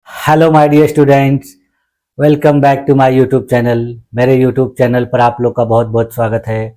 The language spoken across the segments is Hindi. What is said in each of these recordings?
Hello my dear students, welcome back to my YouTube channel. मेरे यूट्यूब चैनल पर आप लोग का बहुत बहुत स्वागत है।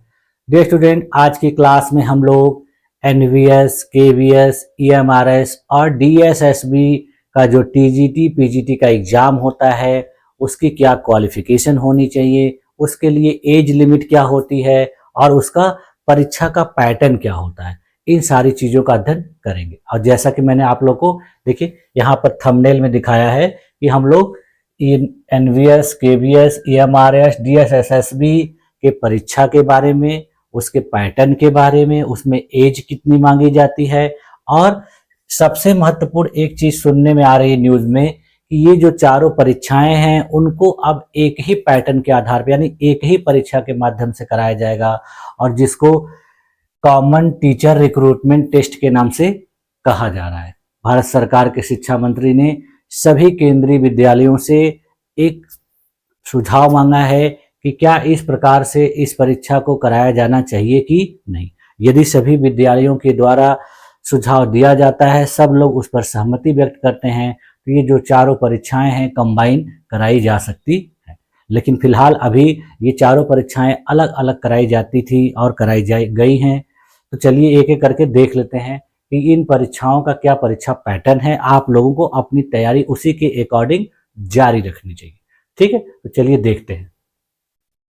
डियर स्टूडेंट, आज की क्लास में हम लोग एनवीएस, केवीएस, ईएमआरएस और डीएसएसबी का जो टीजीटी पीजीटी का एग्ज़ाम होता है उसकी क्या क्वालिफिकेशन होनी चाहिए, उसके लिए एज लिमिट क्या होती है और उसका परीक्षा का पैटर्न क्या होता है, इन सारी चीज़ों का अध्ययन करेंगे। और जैसा कि मैंने आप लोग को देखिए यहाँ पर थंबनेल में दिखाया है कि हम लोग एनवीएस, केवीएस, ईएमआरएस, डीएसएसएसबी के परीक्षा के बारे में, उसके पैटर्न के बारे में, उसमें एज कितनी मांगी जाती है और सबसे महत्वपूर्ण एक चीज सुनने में आ रही है न्यूज में कि ये जो चारों परीक्षाएं हैं उनको अब एक ही पैटर्न के आधार पर यानी एक ही परीक्षा के माध्यम से कराया जाएगा और जिसको कॉमन टीचर रिक्रूटमेंट टेस्ट के नाम से कहा जा रहा है। भारत सरकार के शिक्षा मंत्री ने सभी केंद्रीय विद्यालयों से एक सुझाव मांगा है कि क्या इस प्रकार से इस परीक्षा को कराया जाना चाहिए कि नहीं। यदि सभी विद्यालयों के द्वारा सुझाव दिया जाता है, सब लोग उस पर सहमति व्यक्त करते हैं, तो ये जो चारों परीक्षाएं हैं कंबाइन कराई जा सकती है। लेकिन फिलहाल अभी ये चारों परीक्षाएं अलग अलग कराई जाती थी और कराई गई हैं। तो चलिए एक एक करके देख लेते हैं कि इन परीक्षाओं का क्या परीक्षा पैटर्न है। आप लोगों को अपनी तैयारी उसी के अकॉर्डिंग जारी रखनी चाहिए। ठीक है, तो चलिए देखते हैं।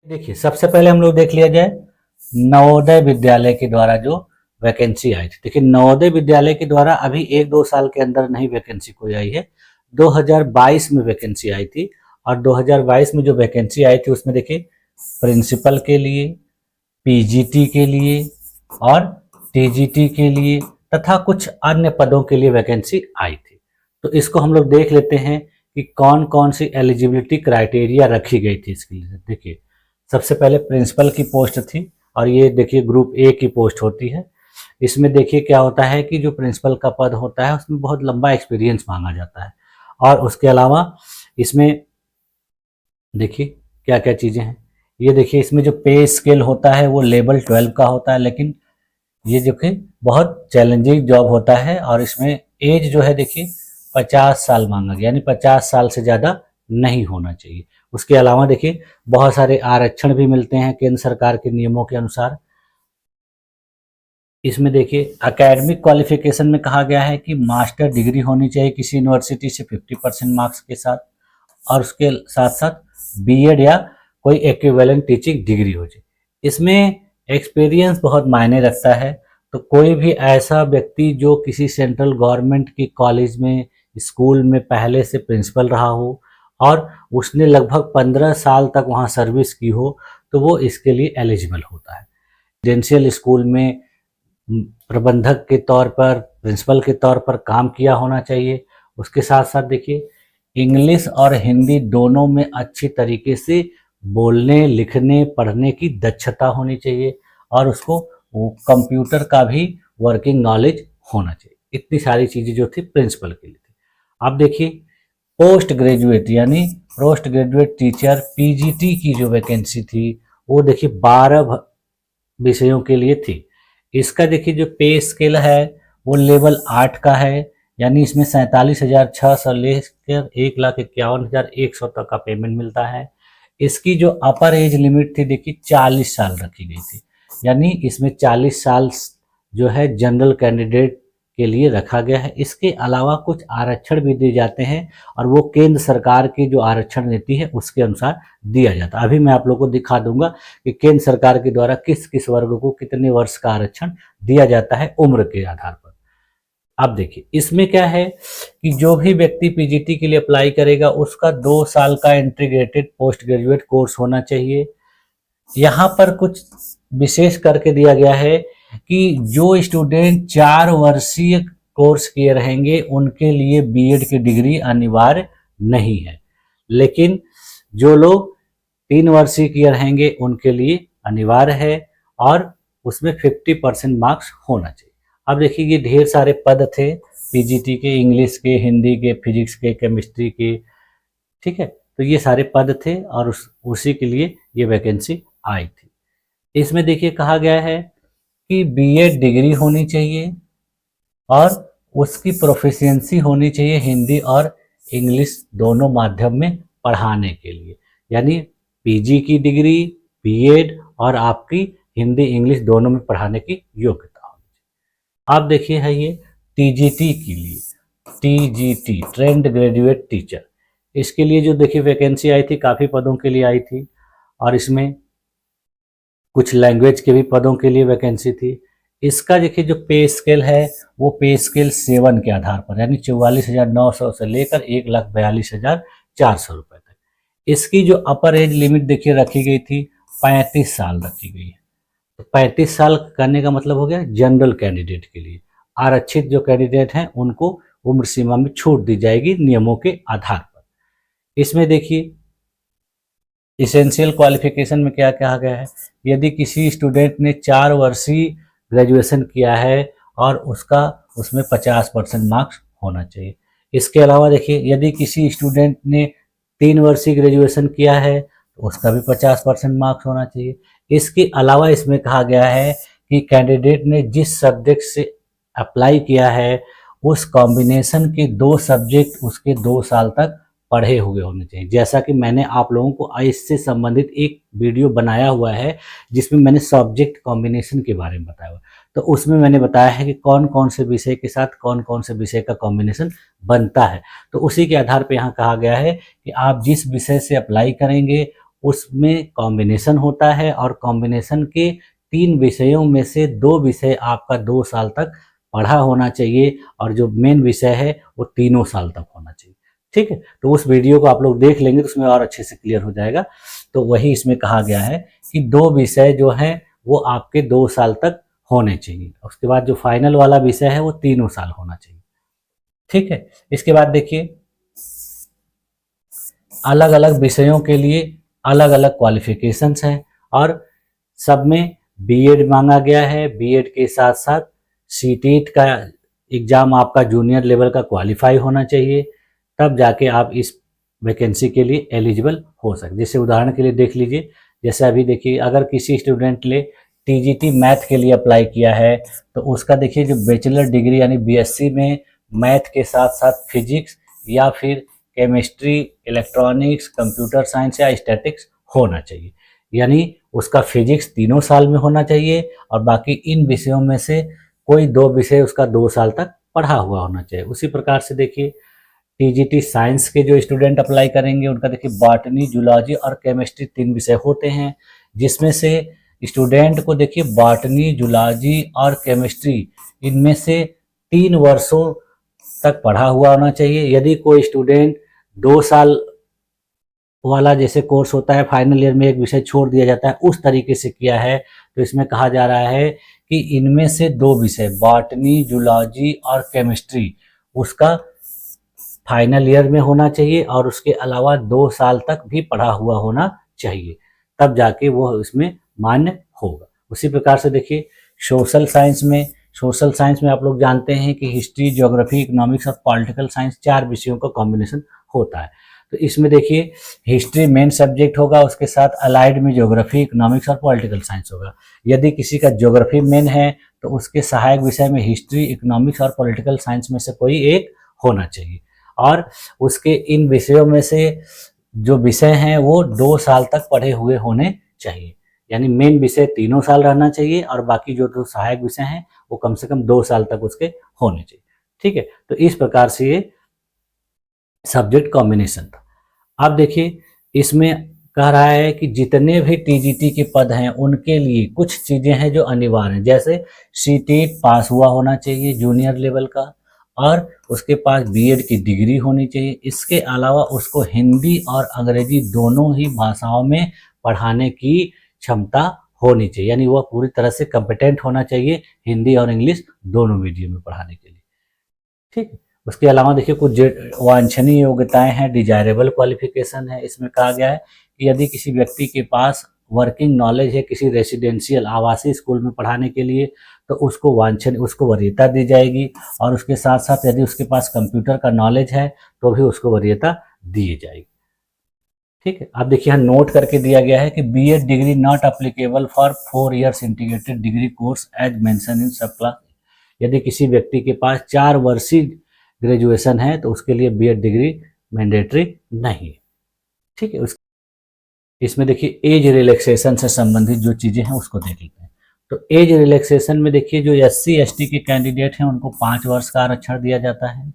देखिए, सबसे पहले हम लोग देख लिया जाए नवोदय विद्यालय के द्वारा जो वैकेंसी आई थी। देखिए, नवोदय विद्यालय के द्वारा अभी एक दो साल के अंदर नहीं वैकेंसी कोई आई है। 2022 में वैकेंसी आई थी और 2022 में जो वैकेंसी आई थी उसमें देखिए प्रिंसिपल के लिए, पीजीटी के लिए और टीजीटी के लिए तथा कुछ अन्य पदों के लिए वैकेंसी आई थी। तो इसको हम लोग देख लेते हैं कि कौन कौन सी एलिजिबिलिटी क्राइटेरिया रखी गई थी इसके लिए। देखिए, सबसे पहले प्रिंसिपल की पोस्ट थी और ये देखिए ग्रुप ए की पोस्ट होती है। इसमें देखिए क्या होता है कि जो प्रिंसिपल का पद होता है उसमें बहुत लंबा एक्सपीरियंस मांगा जाता है और उसके अलावा इसमें देखिए क्या क्या चीज़ें हैं। ये देखिए इसमें जो पे स्केल होता है वो लेवल 12 का होता है, लेकिन ये जो कि बहुत चैलेंजिंग जॉब होता है और इसमें एज जो है देखिए 50 साल मांगा गया, यानी 50 साल से ज़्यादा नहीं होना चाहिए। उसके अलावा देखिए बहुत सारे आरक्षण भी मिलते हैं केंद्र सरकार के नियमों के अनुसार। इसमें देखिए एकेडमिक क्वालिफिकेशन में कहा गया है कि मास्टर डिग्री होनी चाहिए किसी यूनिवर्सिटी से 50% मार्क्स के साथ और उसके साथ साथ बीएड या कोई इक्विवेलेंट टीचिंग डिग्री हो जाए। इसमें एक्सपीरियंस बहुत मायने रखता है। तो कोई भी ऐसा व्यक्ति जो किसी सेंट्रल गवर्नमेंट की कॉलेज में, स्कूल में पहले से प्रिंसिपल रहा हो और उसने लगभग 15 साल तक वहाँ सर्विस की हो तो वो इसके लिए एलिजिबल होता है। रेजिडेंशियल स्कूल में प्रबंधक के तौर पर, प्रिंसिपल के तौर पर काम किया होना चाहिए। उसके साथ साथ देखिए इंग्लिश और हिंदी दोनों में अच्छी तरीके से बोलने, लिखने, पढ़ने की दक्षता होनी चाहिए और उसको कंप्यूटर का भी वर्किंग नॉलेज होना चाहिए। इतनी सारी चीज़ें जो थी प्रिंसिपल के लिए थी। अब देखिए पोस्ट ग्रेजुएट यानी पोस्ट ग्रेजुएट टीचर पीजीटी की जो वैकेंसी थी वो देखिए 12 विषयों के लिए थी। इसका देखिए जो पे स्केल है वो लेवल 8 का है, यानी इसमें 47,600 लेकर 1,51,100 तक का पेमेंट मिलता है। इसकी जो अपर एज लिमिट थी देखिए 40 साल रखी गई थी, यानी इसमें 40 साल जो है जनरल कैंडिडेट के लिए रखा गया है। इसके अलावा कुछ आरक्षण भी दिए जाते हैं और वो केंद्र सरकार की जो आरक्षण नीति है उसके अनुसार दिया जाता है। अभी मैं आप लोगों को दिखा दूंगा कि केंद्र सरकार के द्वारा किस किस वर्ग को कितने वर्ष का आरक्षण दिया जाता है उम्र के आधार पर। अब देखिए इसमें क्या है कि जो भी व्यक्ति पीजीटी के लिए अप्लाई करेगा उसका 2 साल का इंटीग्रेटेड पोस्ट ग्रेजुएट कोर्स होना चाहिए। यहाँ पर कुछ विशेष करके दिया गया है कि जो स्टूडेंट 4 वर्षीय कोर्स किए रहेंगे उनके लिए बीएड की डिग्री अनिवार्य नहीं है, लेकिन जो लोग 3 वर्षीय किए रहेंगे उनके लिए अनिवार्य है और उसमें 50% मार्क्स होना चाहिए। अब देखिए ये ढेर सारे पद थे पीजीटी के, इंग्लिश के, हिंदी के, फिजिक्स के, केमिस्ट्री के, ठीक है। तो ये सारे पद थे और उसी के लिए ये वैकेंसी आई थी। इसमें देखिए कहा गया है कि बीएड डिग्री होनी चाहिए और उसकी प्रोफिशिएंसी होनी चाहिए हिंदी और इंग्लिश दोनों माध्यम में पढ़ाने के लिए, यानी पीजी की डिग्री, बीएड और आपकी हिंदी इंग्लिश दोनों में पढ़ाने की योग्यता होनी चाहिए। आप देखिए है ये टीजीटी के लिए, टीजीटी ट्रेंड ग्रेजुएट टीचर, इसके लिए जो देखिए वैकेंसी आई थी, काफ़ी पदों के लिए आई थी और इसमें कुछ लैंग्वेज के भी पदों के लिए वैकेंसी थी। इसका देखिए जो पे स्केल है वो पे स्केल 7 के आधार पर, यानी 44,900 से लेकर 1,42,400 रुपये तक। इसकी जो अपर एज लिमिट देखिए रखी गई थी 35 साल रखी गई है। तो 35 साल करने का मतलब हो गया जनरल कैंडिडेट के लिए। आरक्षित जो कैंडिडेट हैं उनको उम्र सीमा में छूट दी जाएगी नियमों के आधार पर। इसमें देखिए इसेंशियल क्वालिफिकेशन में क्या कहा गया है, यदि किसी स्टूडेंट ने 4 वर्षीय ग्रेजुएशन किया है और उसमें 50% मार्क्स होना चाहिए। इसके अलावा देखिए यदि किसी स्टूडेंट ने 3 वर्षीय ग्रेजुएशन किया है तो उसका भी 50% मार्क्स होना चाहिए। इसके अलावा इसमें कहा गया है कि कैंडिडेट ने जिस सब्जेक्ट से अप्लाई किया है उस कॉम्बिनेशन के 2 सब्जेक्ट उसके 2 साल तक पढ़े हुए होने चाहिए। जैसा कि मैंने आप लोगों को इससे संबंधित एक वीडियो बनाया हुआ है जिसमें मैंने सब्जेक्ट कॉम्बिनेशन के बारे में बताया हुआ, तो उसमें मैंने बताया है कि कौन कौन से विषय के साथ कौन कौन से विषय का कॉम्बिनेशन बनता है। तो उसी के आधार पर यहाँ कहा गया है कि आप जिस विषय से अप्लाई करेंगे उसमें कॉम्बिनेशन होता है और कॉम्बिनेशन के 3 विषयों में से 2 विषय आपका 2 साल तक पढ़ा होना चाहिए और जो मेन विषय है वो तीनों साल तक होना चाहिए। ठीक है, तो उस वीडियो को आप लोग देख लेंगे तो उसमें और अच्छे से क्लियर हो जाएगा। तो वही इसमें कहा गया है कि 2 विषय जो हैं वो आपके 2 साल तक होने चाहिए, उसके बाद जो फाइनल वाला विषय है वो तीनों साल होना चाहिए। ठीक है, इसके बाद देखिए अलग अलग विषयों के लिए अलग अलग क्वालिफिकेशंस हैं और सब में बीएड मांगा गया है। बीएड के साथ साथ सीटेट का एग्ज़ाम आपका जूनियर लेवल का क्वालिफाई होना चाहिए, तब जाके आप इस वैकेंसी के लिए एलिजिबल हो सकते। जैसे उदाहरण के लिए देख लीजिए, जैसे अभी देखिए अगर किसी स्टूडेंट ने टीजीटी मैथ के लिए अप्लाई किया है तो उसका देखिए जो बैचलर डिग्री यानी बीएससी में मैथ के साथ साथ फिजिक्स या फिर केमिस्ट्री, इलेक्ट्रॉनिक्स, कंप्यूटर साइंस या स्टैटिक्स होना चाहिए, यानी उसका फिजिक्स तीनों साल में होना चाहिए और बाकी इन विषयों में से कोई 2 विषय उसका 2 साल तक पढ़ा हुआ होना चाहिए। उसी प्रकार से देखिए टीजीटी साइंस के जो स्टूडेंट अप्लाई करेंगे उनका देखिए बॉटनी, जूलॉजी और केमिस्ट्री 3 विषय होते हैं, जिसमें से स्टूडेंट को देखिए बॉटनी, जूलॉजी और केमिस्ट्री इनमें से 3 वर्षों तक पढ़ा हुआ होना चाहिए। यदि कोई स्टूडेंट 2 साल वाला जैसे कोर्स होता है, फाइनल ईयर में एक विषय छोड़ दिया जाता है, उस तरीके से किया है तो इसमें कहा जा रहा है कि इनमें से 2 विषय बॉटनी, जूलॉजी और केमिस्ट्री उसका फाइनल ईयर में होना चाहिए और उसके अलावा 2 साल तक भी पढ़ा हुआ होना चाहिए, तब जाके वो इसमें मान्य होगा। उसी प्रकार से देखिए सोशल साइंस में आप लोग जानते हैं कि हिस्ट्री, ज्योग्राफी, इकोनॉमिक्स और पॉलिटिकल साइंस 4 विषयों का कॉम्बिनेशन होता है। तो इसमें देखिए हिस्ट्री मेन सब्जेक्ट होगा, उसके साथ अलाइड में ज्योग्राफी, इकोनॉमिक्स और पॉलिटिकल साइंस होगा। यदि किसी का ज्योग्राफी मेन है तो उसके सहायक विषय में हिस्ट्री, इकोनॉमिक्स और पॉलिटिकल साइंस में से कोई एक होना चाहिए और उसके इन विषयों में से जो विषय हैं वो 2 साल तक पढ़े हुए होने चाहिए, यानी मेन विषय तीनों साल रहना चाहिए और बाकी जो 2 सहायक विषय हैं वो कम से कम 2 साल तक उसके होने चाहिए। ठीक है, तो इस प्रकार से ये सब्जेक्ट कॉम्बिनेशन था। अब देखिए इसमें कह रहा है कि जितने भी टीजीटी के पद हैं उनके लिए कुछ चीज़ें हैं जो अनिवार्य हैं, जैसे सीटेट पास हुआ होना चाहिए जूनियर लेवल का और उसके पास बीएड की डिग्री होनी चाहिए। इसके अलावा उसको हिंदी और अंग्रेजी दोनों ही भाषाओं में पढ़ाने की क्षमता होनी चाहिए, यानी वह पूरी तरह से कॉम्पिटेंट होना चाहिए हिंदी और इंग्लिश दोनों मीडियम में पढ़ाने के लिए। ठीक है, उसके अलावा देखिए कुछ वांछनीय योग्यताएं हैं, डिजायरेबल क्वालिफिकेशन है। इसमें कहा गया है कि यदि किसी व्यक्ति के पास वर्किंग नॉलेज है किसी रेसिडेंशियल आवासीय स्कूल में पढ़ाने के लिए तो उसको वरीयता दी जाएगी और उसके साथ साथ यदि उसके पास कंप्यूटर का नॉलेज है तो भी उसको वरीयता दी जाएगी। ठीक है, आप देखिए यहाँ नोट करके दिया गया है कि BEd degree not applicable for 4 years integrated degree course as mention in sub class. यदि किसी व्यक्ति के पास 4 वर्षीय ग्रेजुएशन है तो उसके लिए बीएड डिग्री मैंडेटरी नहीं है। ठीक है, इसमें देखिए एज रिलैक्सेशन से संबंधित जो चीज़ें हैं उसको देख लेते हैं। तो एज रिलैक्सेशन में देखिए जो SC ST के कैंडिडेट हैं उनको 5 वर्ष का आरक्षण दिया जाता है।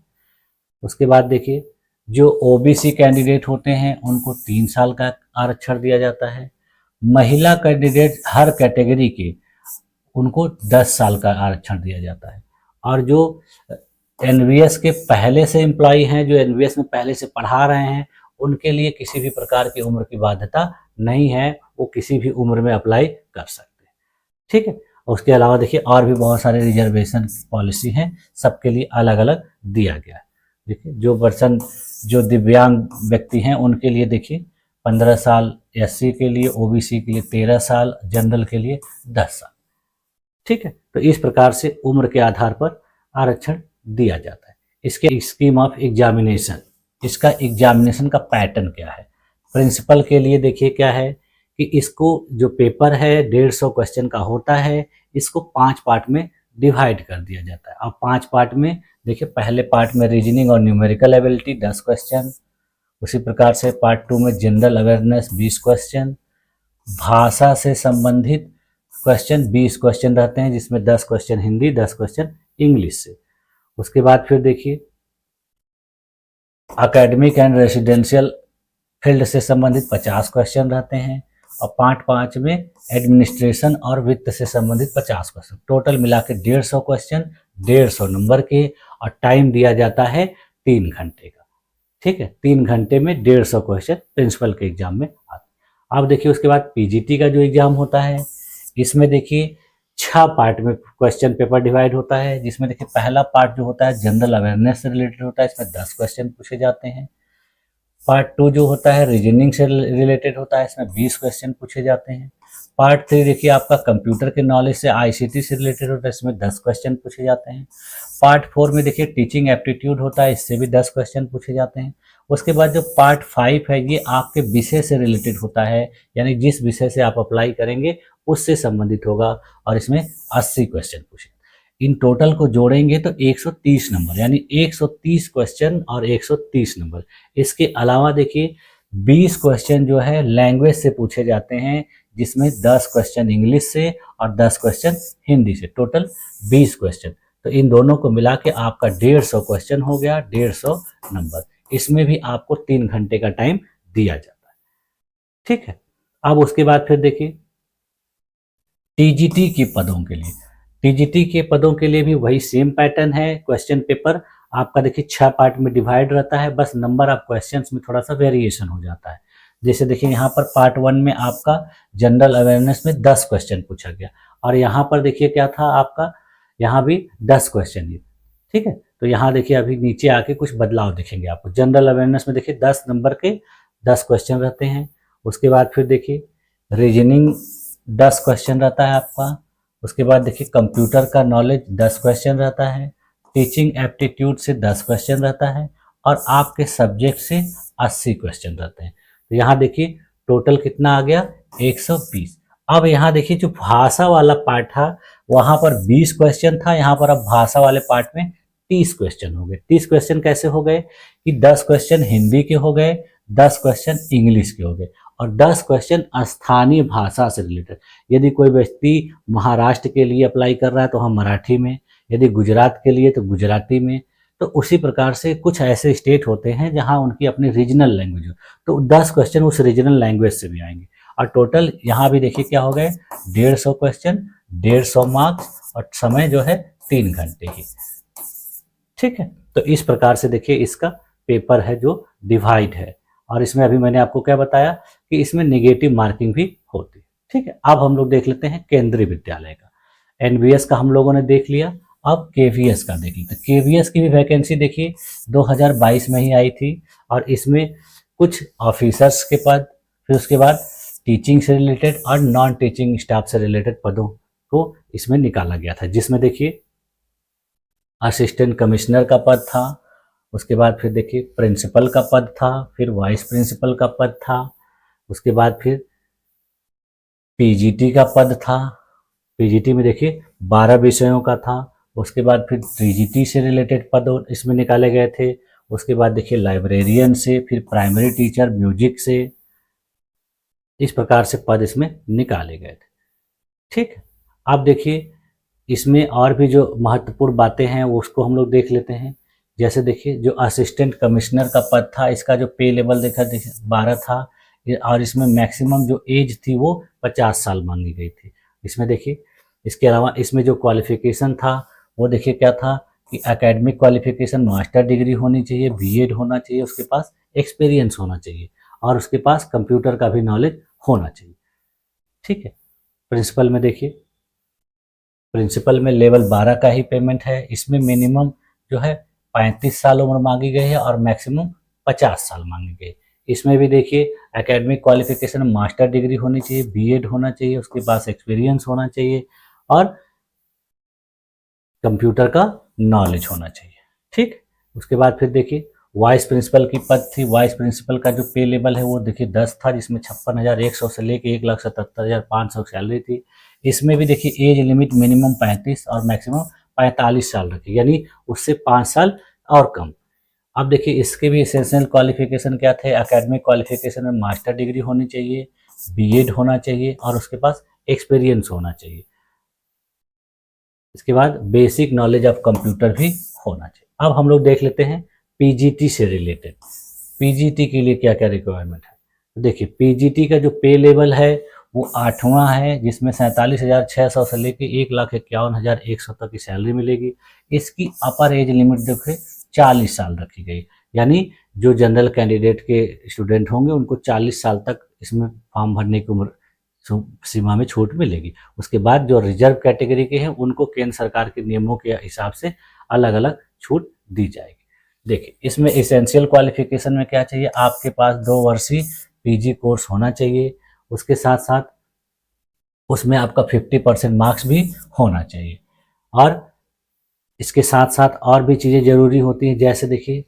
उसके बाद देखिए जो OBC कैंडिडेट होते हैं उनको 3 साल का आरक्षण दिया जाता है। महिला कैंडिडेट हर कैटेगरी के उनको 10 साल का आरक्षण दिया जाता है। और जो NVS के पहले से एम्प्लॉय हैं, जो NVS में पहले से पढ़ा रहे हैं, उनके लिए किसी भी प्रकार की उम्र की बाध्यता नहीं है, वो किसी भी उम्र में अप्लाई कर सकते हैं। ठीक है, उसके अलावा देखिए और भी बहुत सारे रिजर्वेशन पॉलिसी हैं, सबके लिए अलग अलग दिया गया है। देखिए जो दिव्यांग व्यक्ति हैं उनके लिए देखिए 15 साल, SC के लिए, OBC के लिए 13 साल, जनरल के लिए 10 साल। ठीक है, तो इस प्रकार से उम्र के आधार पर आरक्षण दिया जाता है। इसके स्कीम ऑफ एग्जामिनेशन, इसका एग्जामिनेशन का पैटर्न क्या है। प्रिंसिपल के लिए देखिए क्या है कि इसको जो पेपर है 150 क्वेश्चन का होता है, इसको 5 पार्ट में डिवाइड कर दिया जाता है। और 5 पार्ट में देखिए पहले पार्ट में रीजनिंग और न्यूमेरिकल एबिलिटी 10 क्वेश्चन, उसी प्रकार से पार्ट 2 में जनरल अवेयरनेस 20 क्वेश्चन, भाषा से संबंधित क्वेश्चन 20 क्वेश्चन रहते हैं, जिसमें 10 क्वेश्चन हिंदी, 10 क्वेश्चन इंग्लिश से। उसके बाद फिर देखिए एकेडमिक एंड रेसिडेंशियल फील्ड से संबंधित 50 क्वेश्चन रहते हैं। और पार्ट 5 में एडमिनिस्ट्रेशन और वित्त से संबंधित 50 क्वेश्चन, टोटल मिला के 150 क्वेश्चन, 150 नंबर के। और टाइम दिया जाता है 3 घंटे का। ठीक है, 3 घंटे में 150 क्वेश्चन प्रिंसिपल के एग्जाम में आते हैं। अब देखिए उसके बाद PGT का जो एग्जाम होता है, इसमें देखिए 6 पार्ट में क्वेश्चन पेपर डिवाइड होता है, जिसमें देखिए पहला पार्ट जो होता है जनरल अवेयरनेस से रिलेटेड होता है, इसमें 10 क्वेश्चन पूछे जाते हैं। पार्ट 2 जो होता है रीजनिंग से रिलेटेड होता है, इसमें 20 क्वेश्चन पूछे जाते हैं। पार्ट 3 देखिए आपका कंप्यूटर के नॉलेज से ICT से रिलेटेड होता है, इसमें 10 क्वेश्चन पूछे जाते हैं। पार्ट 4 में देखिए टीचिंग एप्टीट्यूड होता है, इससे भी 10 क्वेश्चन पूछे जाते हैं। उसके बाद जो पार्ट 5 है ये आपके विषय से रिलेटेड होता है, यानी जिस विषय से आप अप्लाई करेंगे उससे संबंधित होगा, और इसमें 80 क्वेश्चन पूछे। इन टोटल को जोड़ेंगे तो 130 नंबर, यानी 130 क्वेश्चन और 130 नंबर। इसके अलावा देखिए 20 क्वेश्चन जो है लैंग्वेज से पूछे जाते हैं, जिसमें 10 क्वेश्चन इंग्लिश से और 10 क्वेश्चन हिंदी से, टोटल 20 क्वेश्चन। तो इन दोनों को मिला के आपका 150 क्वेश्चन हो गया, 150 नंबर। इसमें भी आपको 3 घंटे का टाइम दिया जाता है। ठीक है, अब उसके बाद फिर देखिए TGT के पदों के लिए, TGT के पदों के लिए भी वही सेम पैटर्न है। क्वेश्चन पेपर आपका देखिए 6 पार्ट में डिवाइड रहता है, बस नंबर ऑफ क्वेश्चंस में थोड़ा सा वेरिएशन हो जाता है। जैसे देखिए यहाँ पर पार्ट 1 में आपका जनरल अवेयरनेस में 10 क्वेश्चन पूछा गया, और यहाँ पर देखिए क्या था आपका, यहाँ भी 10 क्वेश्चन ही। ठीक है, तो यहाँ देखिए अभी नीचे आके कुछ बदलाव दिखेंगे आपको। जनरल अवेयरनेस में देखिए 10 नंबर के 10 क्वेश्चन रहते हैं। उसके बाद फिर देखिए रीजनिंग 10 क्वेश्चन रहता है आपका। उसके बाद देखिए कंप्यूटर का नॉलेज 10 क्वेश्चन रहता है, टीचिंग एप्टीट्यूड से 10 क्वेश्चन रहता है, और आपके सब्जेक्ट से 80 क्वेश्चन रहते हैं। तो यहाँ देखिए टोटल कितना आ गया, 120। अब यहाँ देखिए जो भाषा वाला पार्ट था वहाँ पर 20 क्वेश्चन था, यहाँ पर अब भाषा वाले पार्ट में 30 क्वेश्चन हो गए। 30 क्वेश्चन कैसे हो गए कि 10 क्वेश्चन हिंदी के हो गए, 10 क्वेश्चन इंग्लिश के हो गए, और 10 क्वेश्चन स्थानीय भाषा से रिलेटेड। यदि कोई व्यक्ति महाराष्ट्र के लिए अप्लाई कर रहा है तो हम मराठी में, यदि गुजरात के लिए तो गुजराती में। तो उसी प्रकार से कुछ ऐसे स्टेट होते हैं जहां उनकी अपनी रीजनल लैंग्वेज हो, तो 10 क्वेश्चन उस रीजनल लैंग्वेज से भी आएंगे। और टोटल यहाँ भी देखिए क्या हो गए, 150 क्वेश्चन, 150 मार्क्स, और समय जो है 3 घंटे की। ठीक है, तो इस प्रकार से देखिए इसका पेपर है जो डिवाइड है। और इसमें अभी मैंने आपको क्या बताया कि इसमें नेगेटिव मार्किंग भी होती है। ठीक है, अब हम लोग देख लेते हैं केंद्रीय विद्यालय का। NVS का हम लोगों ने देख लिया, अब KVS का देख लेते हैं। KVS की भी वैकेंसी देखिए 2022 में ही आई थी, और इसमें कुछ ऑफिसर्स के पद, फिर उसके बाद टीचिंग से रिलेटेड और नॉन टीचिंग स्टाफ से रिलेटेड पदों को इसमें निकाला गया था, जिसमें देखिए असिस्टेंट कमिश्नर का पद था, उसके बाद फिर देखिए प्रिंसिपल का पद था, फिर वाइस प्रिंसिपल का पद था, उसके बाद फिर PGT का पद था। PGT में देखिए 12 विषयों का था। उसके बाद फिर TGT से रिलेटेड पद इसमें निकाले गए थे। उसके बाद देखिए लाइब्रेरियन से, फिर प्राइमरी टीचर म्यूजिक से, इस प्रकार से पद इसमें निकाले गए थे। ठीक, अब देखिए इसमें और भी जो महत्वपूर्ण बातें हैं उसको हम लोग देख लेते हैं। जैसे देखिए जो असिस्टेंट कमिश्नर का पद था, इसका जो पे लेवल देखा देखिए 12 था, और इसमें मैक्सिमम जो एज थी वो 50 साल मांगी गई थी इसमें देखिए। इसके अलावा इसमें जो क्वालिफिकेशन था वो देखिए क्या था कि एकेडमिक क्वालिफिकेशन मास्टर डिग्री होनी चाहिए, बीएड होना चाहिए, उसके पास एक्सपीरियंस होना चाहिए और उसके पास कंप्यूटर का भी नॉलेज होना चाहिए। ठीक है, प्रिंसिपल में देखिए, प्रिंसिपल में लेवल 12 का ही पेमेंट है। इसमें मिनिमम जो है 35 साल उम्र मांगी गई है और मैक्सिमम 50 साल मांगी गई। इसमें भी देखिए एकेडमिक क्वालिफिकेशन मास्टर डिग्री होनी चाहिए, बीएड होना चाहिए, उसके पास एक्सपीरियंस होना चाहिए और कंप्यूटर का नॉलेज होना चाहिए। ठीक, उसके बाद फिर देखिए वाइस प्रिंसिपल की पद थी। वाइस प्रिंसिपल का जो पे लेवल है वो देखिए 10 था, जिसमें 56,100 से लेके 1,77,500 सैलरी थी। इसमें भी देखिए एज लिमिट मिनिमम 35 और मैक्सिमम 45 साल रखी, यानी उससे 5 साल और कम। अब देखिए इसके भी एसेंशियल क्वालिफिकेशन क्या थे। एकेडमिक क्वालिफिकेशन में मास्टर डिग्री होनी चाहिए, बीएड होना चाहिए और उसके पास एक्सपीरियंस होना चाहिए। इसके बाद बेसिक नॉलेज ऑफ कंप्यूटर भी होना चाहिए। अब हम लोग देख लेते हैं पीजीटी से रिलेटेड, पीजीटी के लिए क्या क्या रिक्वायरमेंट है। तो देखिए पीजीटी का जो पे लेवल है वो 8वां है, जिसमें 47,600 से लेके 1,51,100 तक की सैलरी मिलेगी। इसकी अपर एज लिमिट देखिए 40 साल रखी गई, यानी जो जनरल कैंडिडेट के स्टूडेंट होंगे उनको 40 साल तक इसमें फॉर्म भरने की उम्र सीमा में छूट मिलेगी। उसके बाद जो रिजर्व कैटेगरी के हैं उनको केंद्र सरकार के नियमों के हिसाब से अलग अलग छूट दी जाएगी। देखिए इसमें एसेंशियल क्वालिफिकेशन में क्या चाहिए, आपके पास 2 वर्षीय पीजी कोर्स होना चाहिए, उसके साथ साथ उसमें आपका 50% मार्क्स भी होना चाहिए और इसके साथ साथ और भी चीज़ें ज़रूरी होती हैं। जैसे देखिए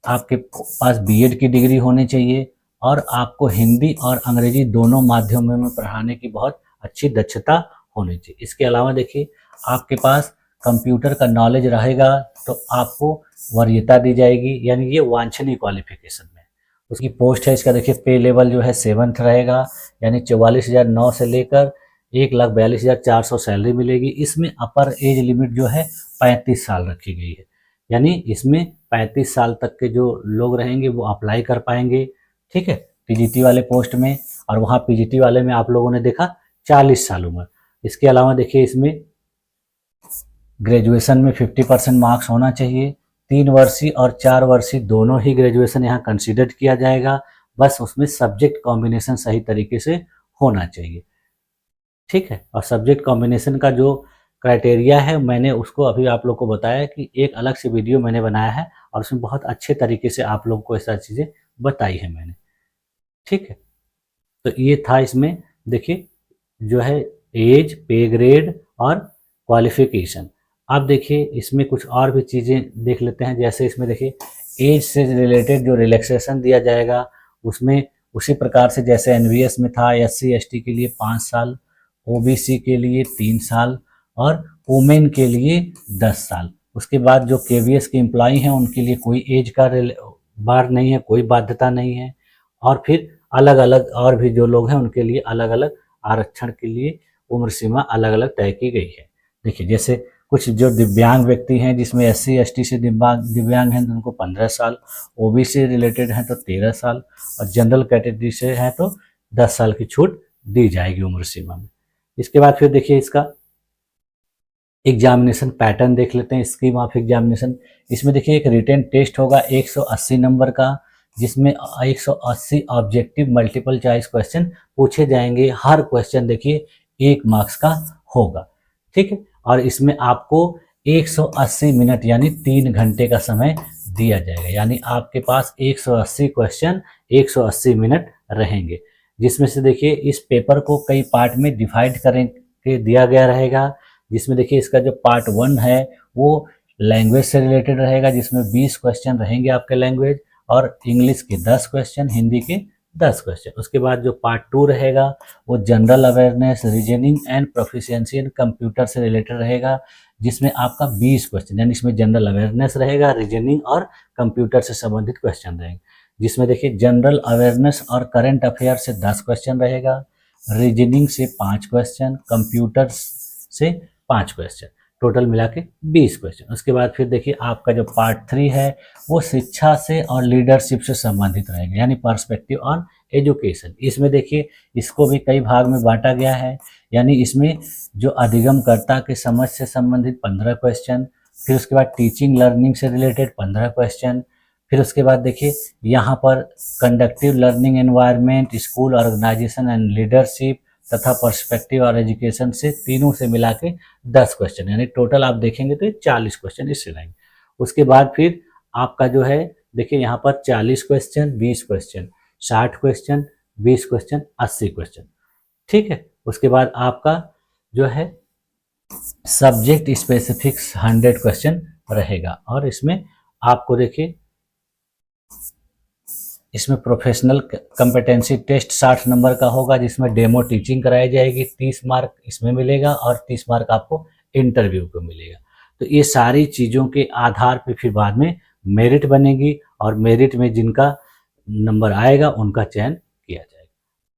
आपके पास बीएड की डिग्री होनी चाहिए और आपको हिंदी और अंग्रेजी दोनों माध्यमों में पढ़ाने की बहुत अच्छी दक्षता होनी चाहिए। इसके अलावा देखिए आपके पास कंप्यूटर का नॉलेज रहेगा तो आपको वरीयता दी जाएगी, यानी ये वांछनीय क्वालिफिकेशन में उसकी पोस्ट है। इसका देखिए पे लेवल जो है 7th रहेगा, यानी 44,900 से लेकर 1,42,400 सैलरी मिलेगी। इसमें अपर एज लिमिट जो है 35 साल रखी गई है, यानी इसमें 35 साल तक के जो लोग रहेंगे वो अप्लाई कर पाएंगे। ठीक है, पीजीटी वाले पोस्ट में, और वहाँ पीजीटी वाले में आप लोगों ने देखा 40 साल उम्र। इसके अलावा देखिए इसमें ग्रेजुएशन में 50% मार्क्स होना चाहिए। 3 वर्षीय और 4 वर्षीय दोनों ही ग्रेजुएशन यहाँ कंसिडर किया जाएगा, बस उसमें सब्जेक्ट कॉम्बिनेशन सही तरीके से होना चाहिए। ठीक है, और सब्जेक्ट कॉम्बिनेशन का जो क्राइटेरिया है मैंने उसको अभी आप लोग को बताया कि एक अलग से वीडियो मैंने बनाया है और उसमें बहुत अच्छे तरीके से आप लोग को ऐसा चीज़ें बताई है मैंने। ठीक है, तो ये था इसमें देखिए जो है एज, पे ग्रेड और क्वालिफिकेशन। अब देखिए इसमें कुछ और भी चीज़ें देख लेते हैं। जैसे इसमें देखिए एज से रिलेटेड जो रिलैक्सेशन दिया जाएगा उसमें उसी प्रकार से जैसे एनवीएस में था, एससी एसटी के लिए 5 साल, ओबीसी के लिए 3 साल और वुमेन के लिए 10 साल। उसके बाद जो केवीएस के एम्प्लॉई हैं उनके लिए कोई एज का बार नहीं है, कोई बाध्यता नहीं है। और फिर अलग अलग और भी जो लोग हैं उनके लिए अलग अलग आरक्षण के लिए उम्र सीमा अलग अलग तय की गई है। देखिए जैसे कुछ जो दिव्यांग व्यक्ति हैं जिसमें एससी एसटी से दिव्यांग हैं तो उनको 15 साल, ओबीसी से रिलेटेड हैं तो 13 साल और जनरल कैटेगरी से हैं तो 10 साल की छूट दी जाएगी उम्र सीमा में। इसके बाद फिर देखिए इसका एग्जामिनेशन पैटर्न देख लेते हैं, स्कीम ऑफ एग्जामिनेशन। इसमें देखिए एक रिटन टेस्ट होगा 180 नंबर का, जिसमें 180 ऑब्जेक्टिव मल्टीपल चॉइस क्वेश्चन पूछे जाएंगे। हर क्वेश्चन देखिए 1 मार्क्स का होगा। ठीक है, और इसमें आपको 180 मिनट यानी 3 घंटे का समय दिया जाएगा, यानी आपके पास 180 क्वेश्चन 180 मिनट रहेंगे। जिसमें से देखिए इस पेपर को कई पार्ट में डिवाइड करके दिया गया रहेगा। जिसमें देखिए इसका जो पार्ट 1 है वो लैंग्वेज से रिलेटेड रहेगा, जिसमें 20 क्वेश्चन रहेंगे आपके लैंग्वेज और इंग्लिश के 10 क्वेश्चन, हिंदी के 10 क्वेश्चन। उसके बाद जो पार्ट 2 रहेगा वो general awareness, reasoning and proficiency in computer से रिलेटेड रहेगा, जिसमें आपका 20 क्वेश्चन, यानी इसमें जनरल अवेयरनेस रहेगा, रीजनिंग और कंप्यूटर से संबंधित क्वेश्चन रहेंगे। जिसमें देखिए जनरल अवेयरनेस और करंट अफेयर से 10 क्वेश्चन रहेगा, रीजनिंग से 5 क्वेश्चन, कंप्यूटर से 5 क्वेश्चन, टोटल मिला के 20 क्वेश्चन। उसके बाद फिर देखिए आपका जो पार्ट 3 है वो शिक्षा से और लीडरशिप से संबंधित रहेगा, यानी पर्सपेक्टिव ऑन एजुकेशन। इसमें देखिए इसको भी कई भाग में बांटा गया है, यानी इसमें जो अधिगमकर्ता के समझ से संबंधित 15 क्वेश्चन, फिर उसके बाद टीचिंग लर्निंग से रिलेटेड 15 क्वेश्चन, फिर उसके बाद देखिए यहाँ पर conductive learning environment, school organisation and leadership तथा पर्सपेक्टिव और एजुकेशन से तीनों से मिला के 10 क्वेश्चन, यानी टोटल आप देखेंगे तो 40 क्वेश्चन इससे रहेंगे। उसके बाद फिर आपका जो है देखिए यहाँ पर 40 question, 20 question, 60 question, 20 question, 80 question, ठीक है। उसके बाद आपका जो है सब्जेक्ट स्पेसिफिक 100 क्वेश्चन रहेगा, और इसमें आपको देखिए इसमें प्रोफेशनल कम्पिटेंसी टेस्ट 60 नंबर का होगा, जिसमें डेमो टीचिंग कराई जाएगी, 30 मार्क इसमें मिलेगा और 30 मार्क आपको इंटरव्यू को मिलेगा। तो ये सारी चीज़ों के आधार पे फिर बाद में मेरिट बनेगी, और मेरिट में जिनका नंबर आएगा उनका चयन किया जाएगा,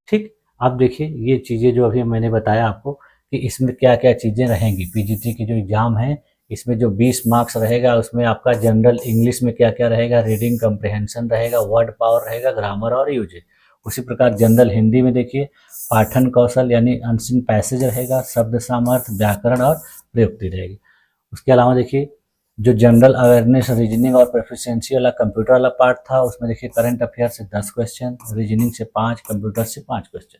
ठीक। अब देखिए ये चीज़ें जो अभी मैंने बताया आपको कि इसमें क्या क्या चीज़ें रहेंगी। पीजीटी की जो एग्ज़ाम है इसमें जो 20 मार्क्स रहेगा उसमें आपका जनरल इंग्लिश में क्या क्या रहेगा, रीडिंग कम्प्रिहेंशन रहेगा, वर्ड पावर रहेगा, ग्रामर और यूजेज। उसी प्रकार जनरल हिंदी में देखिए पाठन कौशल यानी अनसीन पैसेज रहेगा, शब्द सामर्थ्य, व्याकरण और प्रयुक्ति रहेगी। उसके अलावा देखिए जो जनरल अवेयरनेस, रीजनिंग और प्रोफिशिएंसी वाला कंप्यूटर वाला पार्ट था उसमें देखिए करंट अफेयर से 10 क्वेश्चन, रीजनिंग से 5, कंप्यूटर से 5 क्वेश्चन।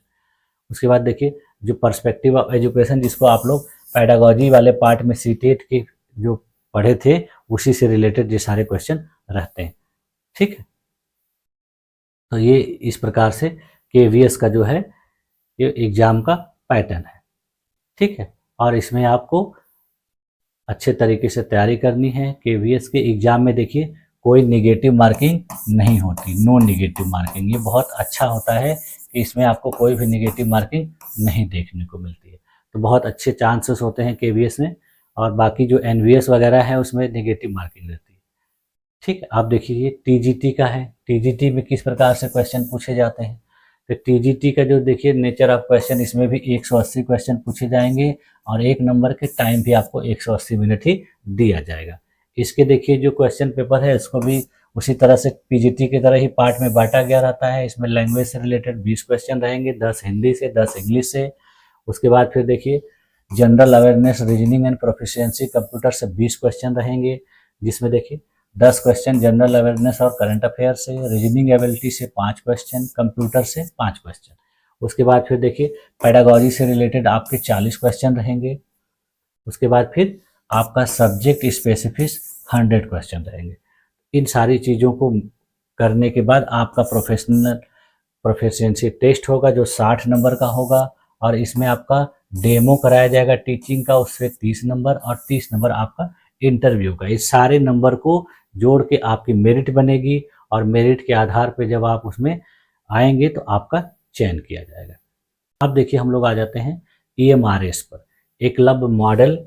उसके बाद देखिए जो पर्सपेक्टिव ऑफ एजुकेशन, जिसको आप लोग पैडागॉजी वाले पार्ट में सीटेट के जो पढ़े थे उसी से रिलेटेड ये सारे क्वेश्चन रहते हैं, ठीक है। तो ये इस प्रकार से केवीएस का जो है ये एग्जाम का पैटर्न है, ठीक है। और इसमें आपको अच्छे तरीके से तैयारी करनी है। केवीएस के एग्जाम में देखिए कोई निगेटिव मार्किंग नहीं होती, नो निगेटिव मार्किंग। ये बहुत अच्छा होता है कि इसमें आपको कोई भी निगेटिव मार्किंग नहीं देखने को मिलती है। तो बहुत अच्छे चांसेस होते हैं केवीएस में, और बाकी जो एनवीएस वगैरह है उसमें निगेटिव मार्किंग रहती है, ठीक है। आप देखिए ये टीजीटी का है, टीजीटी में किस प्रकार से क्वेश्चन पूछे जाते हैं। तो टीजीटी का जो देखिए नेचर ऑफ क्वेश्चन, इसमें भी 180 क्वेश्चन पूछे जाएंगे, और 1 नंबर के टाइम भी आपको 180 मिनट ही दिया जाएगा। इसके देखिए जो क्वेश्चन पेपर है इसको भी उसी तरह से पीजीटी की तरह ही पार्ट में बांटा गया रहता है। इसमें लैंग्वेज से रिलेटेड 20 क्वेश्चन रहेंगे, 10 हिंदी से, 10 इंग्लिश से। उसके बाद फिर देखिए general awareness, reasoning and proficiency computer से 20 क्वेश्चन रहेंगे, जिसमें देखिए 10 क्वेश्चन जनरल अवेयरनेस और करंट अफेयर से, रीजनिंग एबिलिटी से 5 क्वेश्चन, कंप्यूटर से 5 क्वेश्चन। उसके बाद फिर देखिए पैडागॉजी से रिलेटेड आपके 40 क्वेश्चन रहेंगे। उसके बाद फिर आपका सब्जेक्ट स्पेसिफिक 100 क्वेश्चन रहेंगे। इन सारी चीज़ों को करने के बाद आपका प्रोफिशिएंसी टेस्ट होगा जो 60 नंबर का होगा, और इसमें आपका डेमो कराया जाएगा टीचिंग का, उससे 30 नंबर, और 30 नंबर आपका इंटरव्यू का। इस सारे नंबर को जोड़ के आपकी मेरिट बनेगी, और मेरिट के आधार पे जब आप उसमें आएंगे तो आपका चयन किया जाएगा। अब देखिए हम लोग आ जाते हैं EMRS पर, एकलव्य मॉडल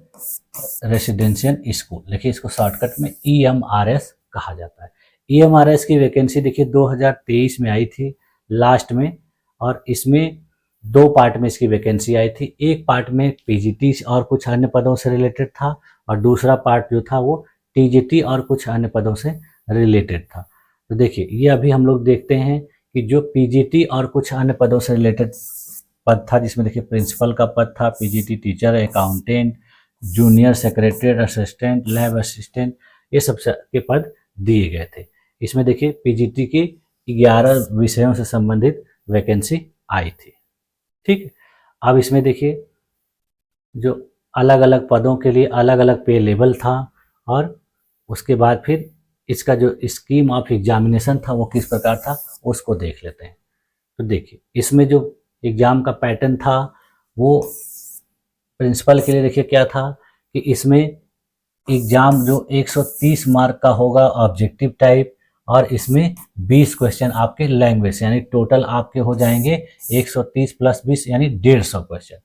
रेसिडेंशियल स्कूल। देखिए इसको शॉर्टकट में EMRS कहा जाता है। EMRS की वैकेंसी देखिए 2023 में आई थी लास्ट में, और इसमें 2 पार्ट में इसकी वैकेंसी आई थी। एक पार्ट में पीजीटी और कुछ अन्य पदों से रिलेटेड था, और दूसरा पार्ट जो था वो टीजीटी और कुछ अन्य पदों से रिलेटेड था। तो देखिए ये अभी हम लोग देखते हैं कि जो पीजीटी और कुछ अन्य पदों से रिलेटेड पद था, जिसमें देखिए प्रिंसिपल का पद था, PGT teacher, accountant, junior secretary assistant, lab assistant, ये सब के पद दिए गए थे। इसमें देखिए पीजीटी के 11 विषयों से संबंधित वैकेंसी आई थी, ठीक है। अब इसमें देखिए जो अलग अलग पदों के लिए अलग अलग पे लेवल था, और उसके बाद फिर इसका जो स्कीम ऑफ एग्जामिनेशन था वो किस प्रकार था उसको देख लेते हैं। तो देखिए इसमें जो एग्ज़ाम का पैटर्न था वो प्रिंसिपल के लिए देखिए क्या था कि इसमें एग्ज़ाम जो 130 मार्क का होगा ऑब्जेक्टिव टाइप, और इसमें 20 क्वेश्चन आपके लैंग्वेज, यानी टोटल आपके हो जाएंगे 130 + 20 यानी 150 क्वेश्चन।